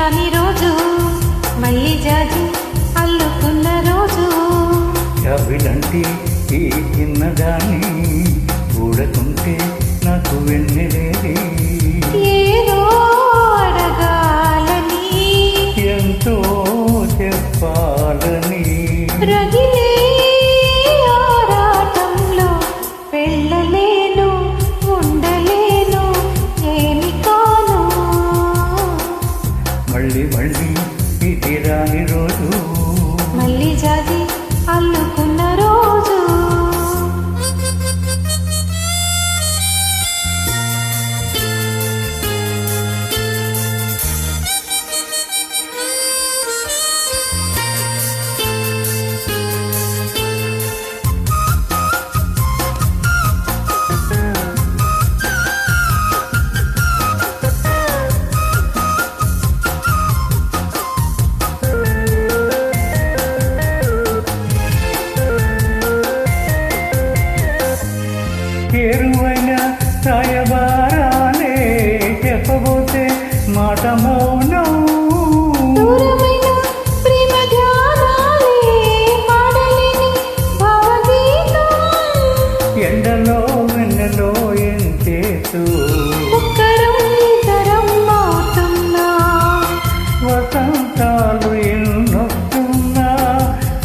రాని రోజు మళ్ళీ జాజి అల్లుకున్న రోజు యావిలంటే ఈ చిన్నదాన్ని చూడకుంటే నాకు వెన్నెలేది ఏదో అడగాలని ఎంతో చెప్పాలని రగిలే ఆరాటంలో వెళ్ళలేను ఉండలేను ఏమి కాను మళ్ళీ మళ్ళీ ఇది రాని రోజు మళ్ళీ జాజి అల్లుకున్న రోజు చేరువైన రాయబారాలే చెప్పబోతే మాట మౌనం దూరమైన ప్రేమ ధ్యానాలే పాడలేని భావగీతం ఎండలో వెన్నెలో ఎంచేతూ ఒక్కరం ఇద్దరం అవుతున్నా వసంతాలు ఎన్నొస్తున్నా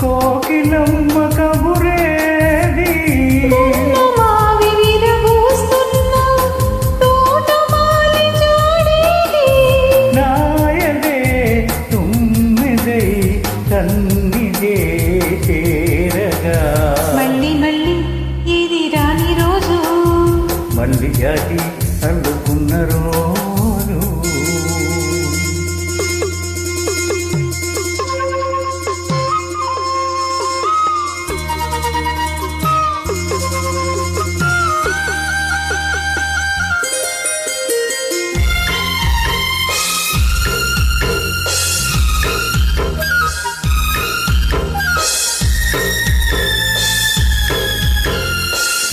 కోకిలమ్మ కబురేది మావి విరబూస్తున్నా తోటమాలి చూడేది నాయదే తుమ్మిదై కన్నిదే చేరగా మళ్ళీ మళ్ళీ ఇది రాని రోజు మళ్ళీ జాతి అల్లుకున్న రోజు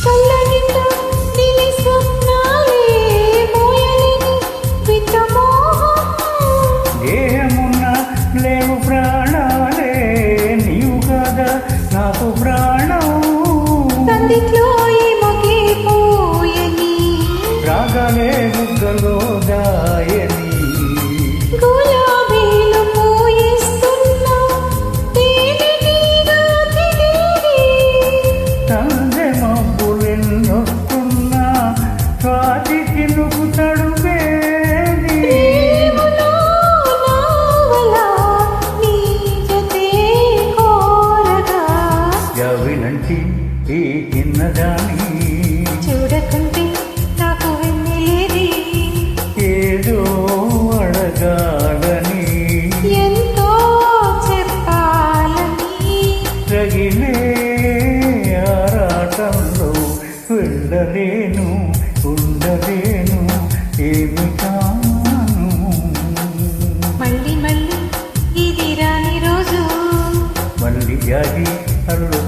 కళ్ళనిండా నీలి స్వప్నాలే మోయలేని విత్తమోహం దేహమున్న లేవు ప్రాణాలే నీవు కదా నాకు ప్రాణం సందిట్లో ఈ మొగిపోయని రాగాలే ముగ్గలో దాయని గులాబీలు పూయిస్తున్నా తేనెటీగా తిరిగి తందె మబ్బులెన్నొస్తున్నా స్వాతికి నువ్వు తడుపేది ప్రేమలో నావలా నీ జతే కోరగా యావిలంటి ఈ చిన్నదాని చూడకుంటే నాకు వెన్నెలేది ఏదో అడగాలని ఎంతో చెప్పాలని రగిలే ఆరాటంలో వెళ్ళలేను ఉండలేను ఏమి కాను మళ్ళీ మళ్ళీ ఇది రాని రోజు మళ్ళీ జాతి అల్లు